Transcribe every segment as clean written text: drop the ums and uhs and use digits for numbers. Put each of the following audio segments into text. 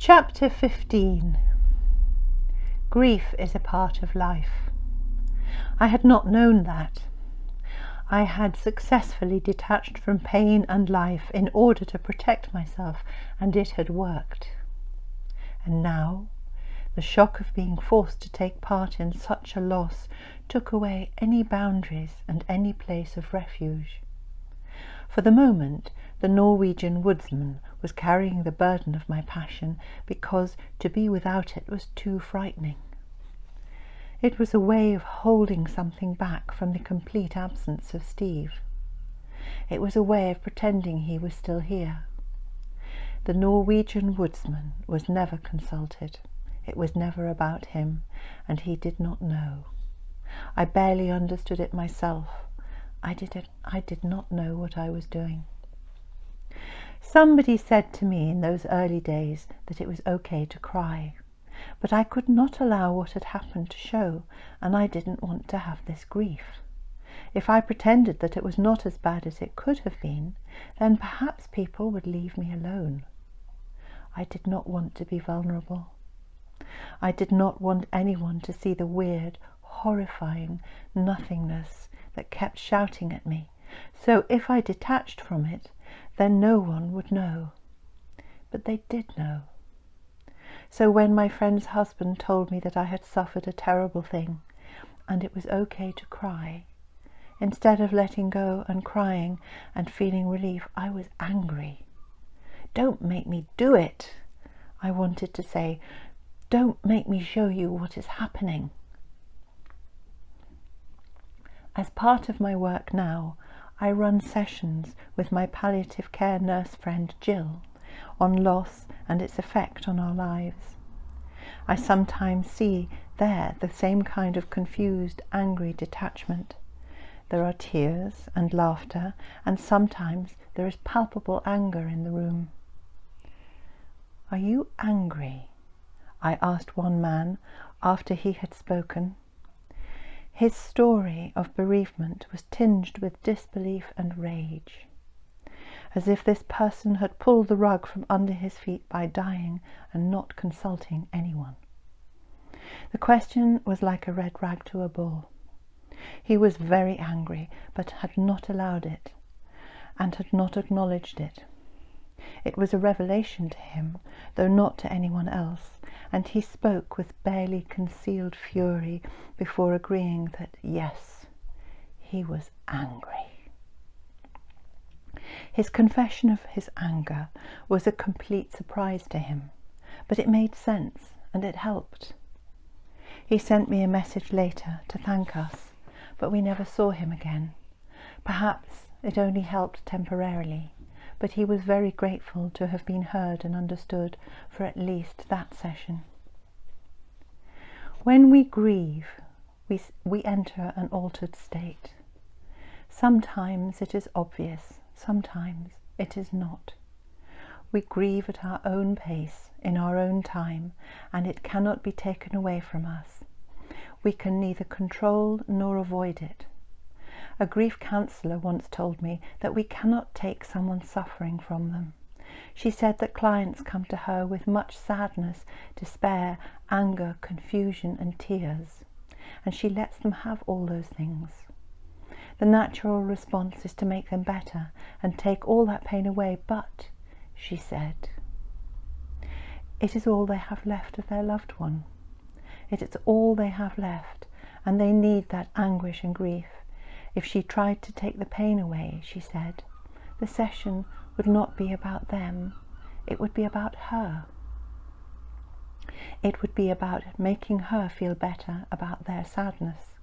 Chapter 15. Grief is a part of life. I had not known that. I had successfully detached from pain and life in order to protect myself, and it had worked. And now, the shock of being forced to take part in such a loss took away any boundaries and any place of refuge. For the moment, the Norwegian woodsman was carrying the burden of my passion, because to be without it was too frightening. It was a way of holding something back from the complete absence of Steve. It was a way of pretending he was still here. The Norwegian woodsman was never consulted. It was never about him, and he did not know. I barely understood it myself. I did not know what I was doing. Somebody said to me in those early days that it was okay to cry, but I could not allow what had happened to show, and I didn't want to have this grief. If I pretended that it was not as bad as it could have been, then perhaps people would leave me alone. I did not want to be vulnerable. I did not want anyone to see the weird, horrifying nothingness that kept shouting at me, so if I detached from it, then no one would know. But they did know. So when my friend's husband told me that I had suffered a terrible thing, and it was okay to cry, instead of letting go and crying and feeling relief, I was angry. "Don't make me do it," I wanted to say. "Don't make me show you what is happening." As part of my work now, I run sessions with my palliative care nurse friend Jill on loss and its effect on our lives. I sometimes see there the same kind of confused, angry detachment. There are tears and laughter, and sometimes there is palpable anger in the room. "Are you angry?" I asked one man after he had spoken. His story of bereavement was tinged with disbelief and rage, as if this person had pulled the rug from under his feet by dying and not consulting anyone. The question was like a red rag to a bull. He was very angry, but had not allowed it, and had not acknowledged it. It was a revelation to him, though not to anyone else, and he spoke with barely concealed fury before agreeing that, yes, he was angry. His confession of his anger was a complete surprise to him, but it made sense and it helped. He sent me a message later to thank us, but we never saw him again. Perhaps it only helped temporarily, but he was very grateful to have been heard and understood for at least that session. When we grieve, we enter an altered state. Sometimes it is obvious, sometimes it is not. We grieve at our own pace, in our own time, and it cannot be taken away from us. We can neither control nor avoid it. A grief counsellor once told me that we cannot take someone's suffering from them. She said that clients come to her with much sadness, despair, anger, confusion, and tears, and she lets them have all those things. The natural response is to make them better and take all that pain away, but, she said, it is all they have left of their loved one. It is all they have left, and they need that anguish and grief. If she tried to take the pain away, she said, the session would not be about them, it would be about her. It would be about making her feel better about their sadness.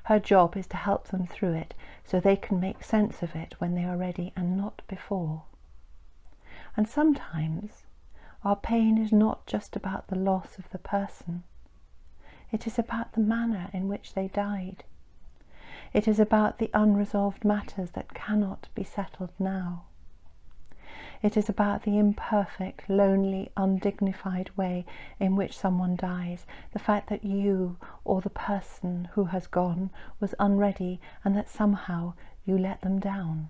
Her job is to help them through it so they can make sense of it when they are ready and not before. And sometimes our pain is not just about the loss of the person. It is about the manner in which they died. It is about the unresolved matters that cannot be settled now. It is about the imperfect, lonely, undignified way in which someone dies, the fact that you or the person who has gone was unready and that somehow you let them down.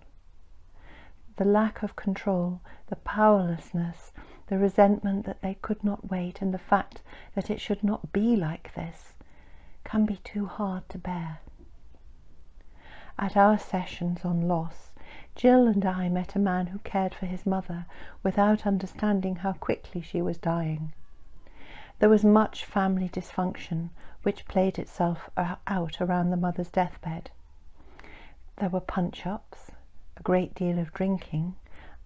The lack of control, the powerlessness, the resentment that they could not wait, and the fact that it should not be like this, can be too hard to bear. At our sessions on loss, Jill and I met a man who cared for his mother without understanding how quickly she was dying. There was much family dysfunction which played itself out around the mother's deathbed. There were punch-ups, a great deal of drinking,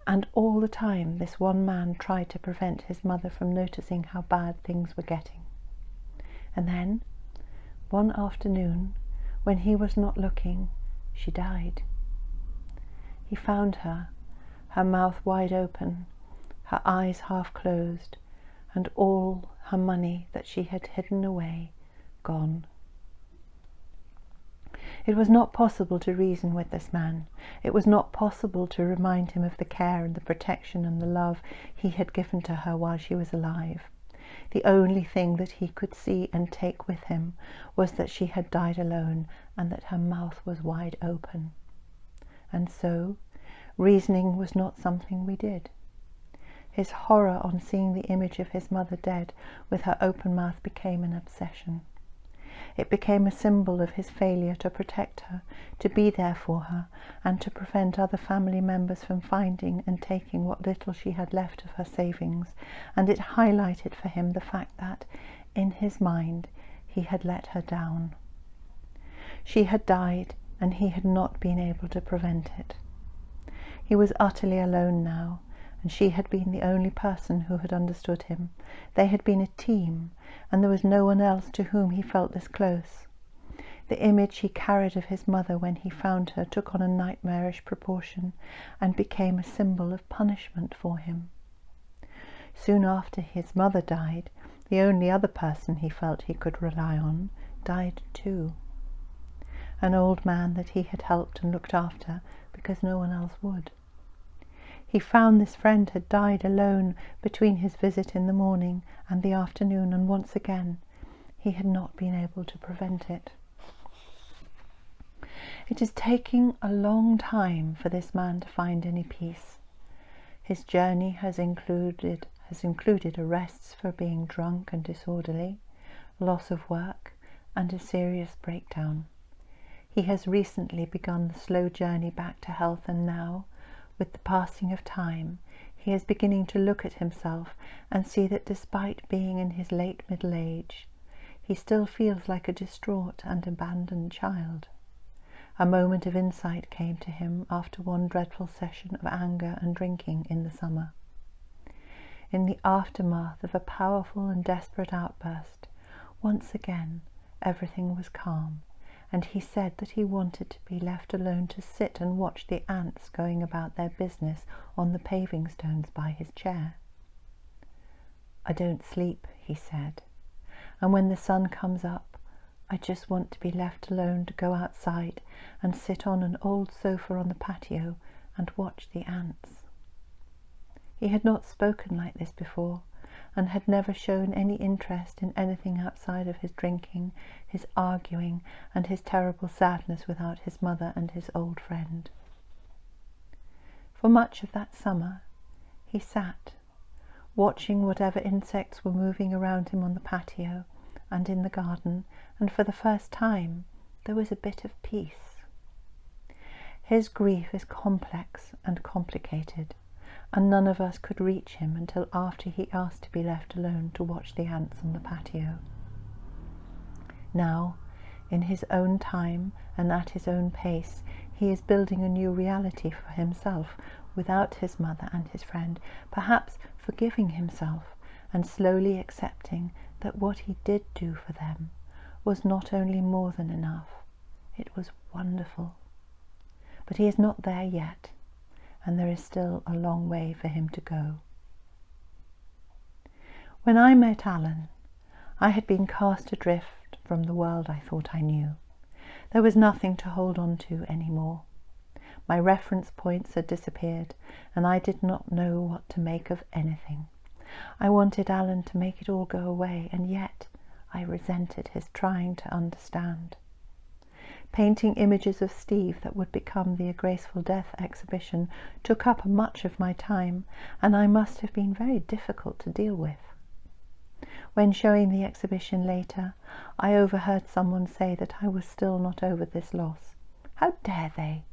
and all the time this one man tried to prevent his mother from noticing how bad things were getting. And then, one afternoon, when he was not looking, she died. He found her, her mouth wide open, her eyes half closed, and all her money that she had hidden away gone. It was not possible to reason with this man. It was not possible to remind him of the care and the protection and the love he had given to her while she was alive. The only thing that he could see and take with him was that she had died alone and that her mouth was wide open. And so, reasoning was not something we did. His horror on seeing the image of his mother dead with her open mouth became an obsession. It became a symbol of his failure to protect her, to be there for her, and to prevent other family members from finding and taking what little she had left of her savings, and it highlighted for him the fact that, in his mind, he had let her down. She had died, and he had not been able to prevent it. He was utterly alone now, and she had been the only person who had understood him. They had been a team, and there was no one else to whom he felt this close. The image he carried of his mother when he found her took on a nightmarish proportion and became a symbol of punishment for him. Soon after his mother died, the only other person he felt he could rely on died too. An old man that he had helped and looked after because no one else would. He found this friend had died alone between his visit in the morning and the afternoon, and once again he had not been able to prevent it. It is taking a long time for this man to find any peace. His journey has included arrests for being drunk and disorderly, loss of work, and a serious breakdown. He has recently begun the slow journey back to health, and now, with the passing of time, he is beginning to look at himself and see that despite being in his late middle age, he still feels like a distraught and abandoned child. A moment of insight came to him after one dreadful session of anger and drinking in the summer. In the aftermath of a powerful and desperate outburst, once again everything was calm, and he said that he wanted to be left alone to sit and watch the ants going about their business on the paving stones by his chair. "I don't sleep," he said, "and when the sun comes up, I just want to be left alone to go outside and sit on an old sofa on the patio and watch the ants." He had not spoken like this before, and had never shown any interest in anything outside of his drinking, his arguing, and his terrible sadness without his mother and his old friend. For much of that summer, he sat, watching whatever insects were moving around him on the patio and in the garden, and for the first time there was a bit of peace. His grief is complex and complicated, and none of us could reach him until after he asked to be left alone to watch the ants on the patio. Now, in his own time and at his own pace, he is building a new reality for himself without his mother and his friend, perhaps forgiving himself and slowly accepting that what he did do for them was not only more than enough, it was wonderful. But he is not there yet, and there is still a long way for him to go. When I met Alan, I had been cast adrift from the world I thought I knew. There was nothing to hold on to anymore. My reference points had disappeared, and I did not know what to make of anything. I wanted Alan to make it all go away, and yet I resented his trying to understand. Painting images of Steve that would become the A Graceful Death exhibition took up much of my time, and I must have been very difficult to deal with. When showing the exhibition later, I overheard someone say that I was still not over this loss. How dare they?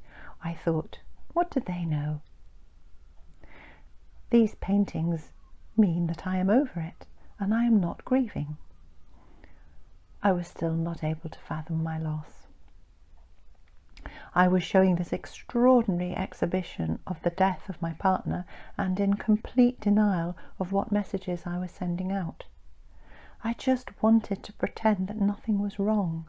I thought. What do they know? These paintings mean that I am over it, and I am not grieving. I was still not able to fathom my loss. I was showing this extraordinary exhibition of the death of my partner and in complete denial of what messages I was sending out. I just wanted to pretend that nothing was wrong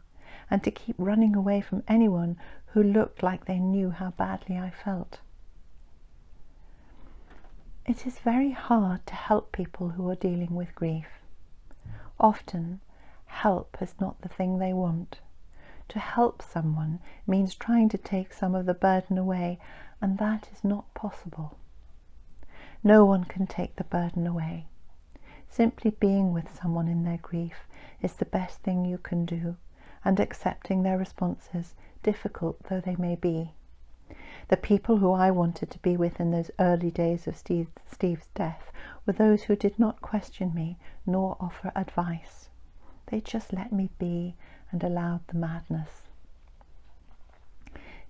and to keep running away from anyone who looked like they knew how badly I felt. It is very hard to help people who are dealing with grief. Often, help is not the thing they want. To help someone means trying to take some of the burden away, and that is not possible. No one can take the burden away. Simply being with someone in their grief is the best thing you can do, and accepting their responses, difficult though they may be. The people who I wanted to be with in those early days of Steve's death were those who did not question me nor offer advice. They just let me be and allowed the madness.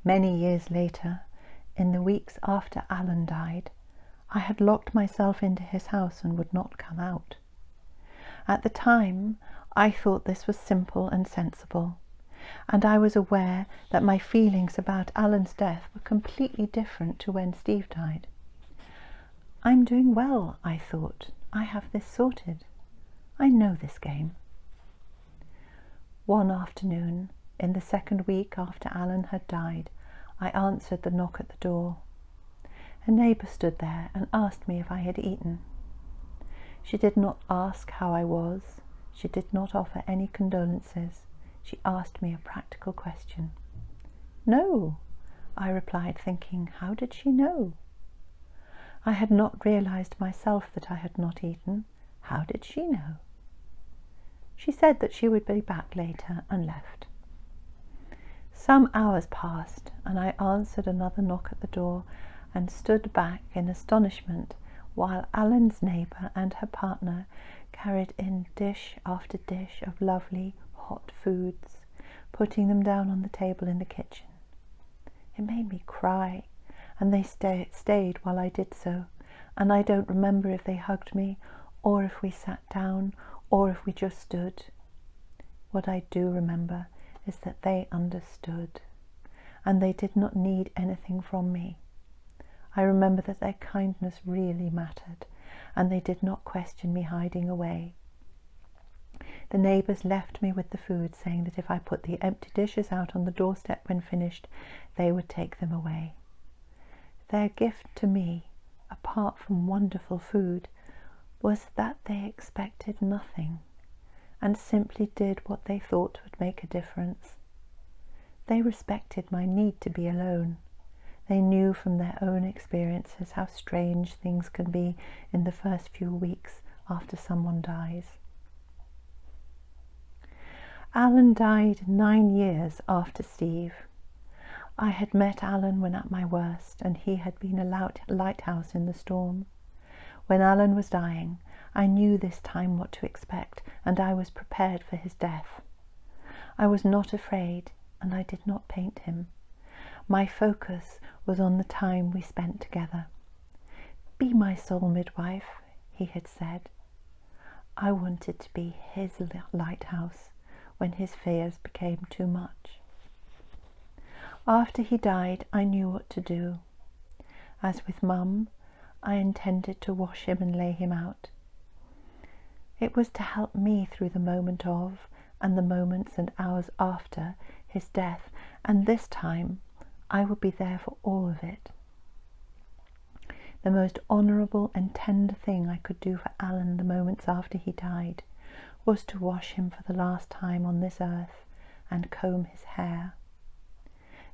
Many years later, in the weeks after Alan died, I had locked myself into his house and would not come out. At the time, I thought this was simple and sensible, and I was aware that my feelings about Alan's death were completely different to when Steve died. I'm doing well, I thought. I have this sorted. I know this game. One afternoon, in the second week after Alan had died, I answered the knock at the door. A neighbour stood there and asked me if I had eaten. She did not ask how I was. She did not offer any condolences. She asked me a practical question. No, I replied, thinking, how did she know? I had not realized myself that I had not eaten. How did she know? She said that she would be back later and left. Some hours passed, and I answered another knock at the door and stood back in astonishment while Alan's neighbour and her partner carried in dish after dish of lovely hot foods, putting them down on the table in the kitchen. It made me cry, and they stayed while I did so, and I don't remember if they hugged me or if we sat down or if we just stood. What I do remember is that they understood, and they did not need anything from me. I remember that their kindness really mattered, and they did not question me hiding away. The neighbours left me with the food, saying that if I put the empty dishes out on the doorstep when finished, they would take them away. Their gift to me, apart from wonderful food, was that they expected nothing and simply did what they thought would make a difference. They respected my need to be alone. They knew from their own experiences how strange things can be in the first few weeks after someone dies. Alan died 9 years after Steve. I had met Alan when at my worst, and he had been a lighthouse in the storm. When Alan was dying, I knew this time what to expect, and I was prepared for his death. I was not afraid, and I did not paint him. My focus was on the time we spent together. Be my soul midwife, he had said. I wanted to be his lighthouse when his fears became too much. After he died, I knew what to do. As with Mum, I intended to wash him and lay him out. It was to help me through the moment of, and the moments and hours after, his death, and this time I would be there for all of it. The most honourable and tender thing I could do for Alan the moments after he died was to wash him for the last time on this earth and comb his hair.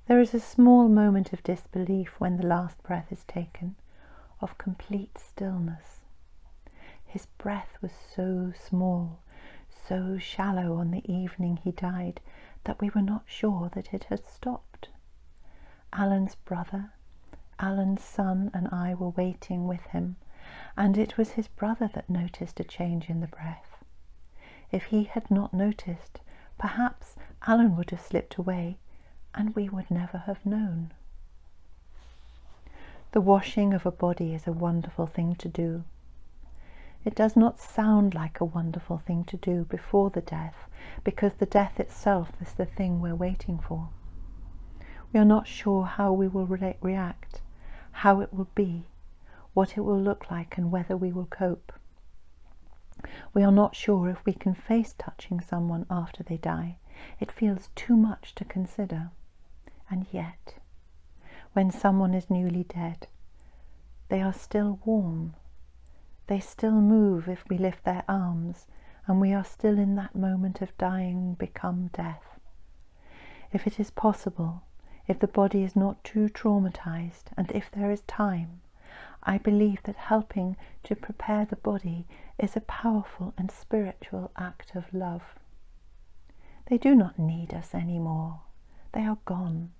There is a small moment of disbelief when the last breath is taken, of complete stillness. His breath was so small, so shallow on the evening he died, that we were not sure that it had stopped. Alan's brother, Alan's son, and I were waiting with him, and it was his brother that noticed a change in the breath. If he had not noticed, perhaps Alan would have slipped away, and we would never have known. The washing of a body is a wonderful thing to do. It does not sound like a wonderful thing to do before the death, because the death itself is the thing we're waiting for. We are not sure how we will react, how it will be, what it will look like, and whether we will cope. We are not sure if we can face touching someone after they die. It feels too much to consider. And yet, when someone is newly dead, they are still warm. They still move if we lift their arms, and we are still in that moment of dying become death. If it is possible, if the body is not too traumatized, and if there is time, I believe that helping to prepare the body is a powerful and spiritual act of love. They do not need us anymore. They are gone.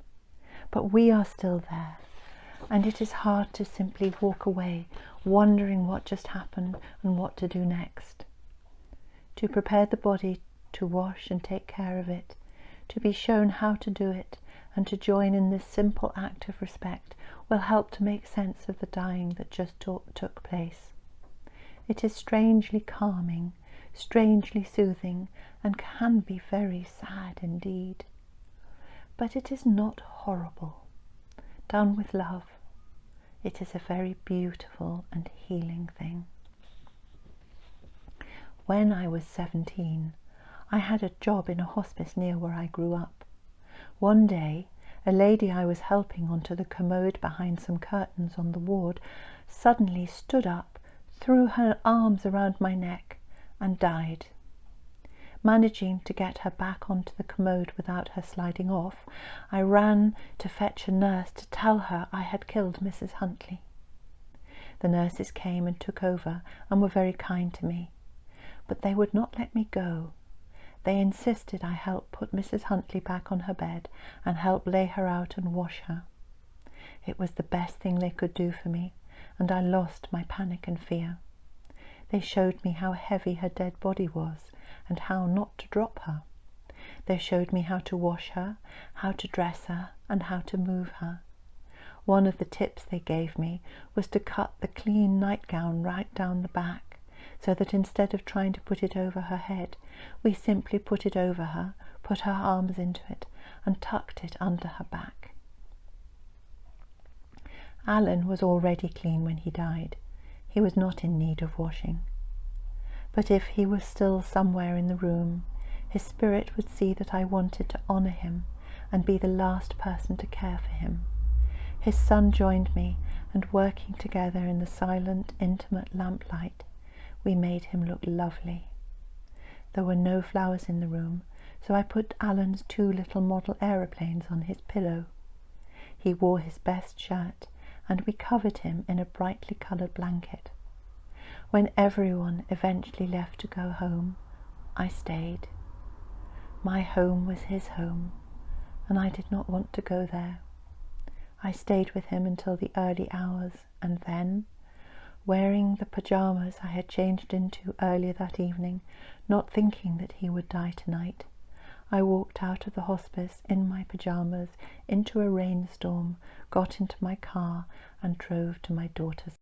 But we are still there, and it is hard to simply walk away, wondering what just happened and what to do next. To prepare the body, to wash and take care of it, to be shown how to do it, and to join in this simple act of respect will help to make sense of the dying that just took place. It is strangely calming, strangely soothing, and can be very sad indeed. But it is not horrible. Done with love, it is a very beautiful and healing thing. When I was 17, I had a job in a hospice near where I grew up. One day, a lady I was helping onto the commode behind some curtains on the ward suddenly stood up, threw her arms around my neck, and died. Managing to get her back onto the commode without her sliding off, I ran to fetch a nurse to tell her I had killed Mrs. Huntley. The nurses came and took over and were very kind to me, but they would not let me go. They insisted I help put Mrs. Huntley back on her bed and help lay her out and wash her. It was the best thing they could do for me, and I lost my panic and fear. They showed me how heavy her dead body was and how not to drop her. They showed me how to wash her, how to dress her, and how to move her. One of the tips they gave me was to cut the clean nightgown right down the back, so that instead of trying to put it over her head, we simply put it over her, put her arms into it, and tucked it under her back. Alan was already clean when he died. He was not in need of washing. But if he was still somewhere in the room, his spirit would see that I wanted to honour him and be the last person to care for him. His son joined me, and working together in the silent, intimate lamplight, we made him look lovely. There were no flowers in the room, so I put Alan's 2 little model aeroplanes on his pillow. He wore his best shirt, and we covered him in a brightly coloured blanket. When everyone eventually left to go home, I stayed. My home was his home, and I did not want to go there. I stayed with him until the early hours, and then, wearing the pyjamas I had changed into earlier that evening, not thinking that he would die tonight, I walked out of the hospice in my pyjamas into a rainstorm, got into my car, and drove to my daughter's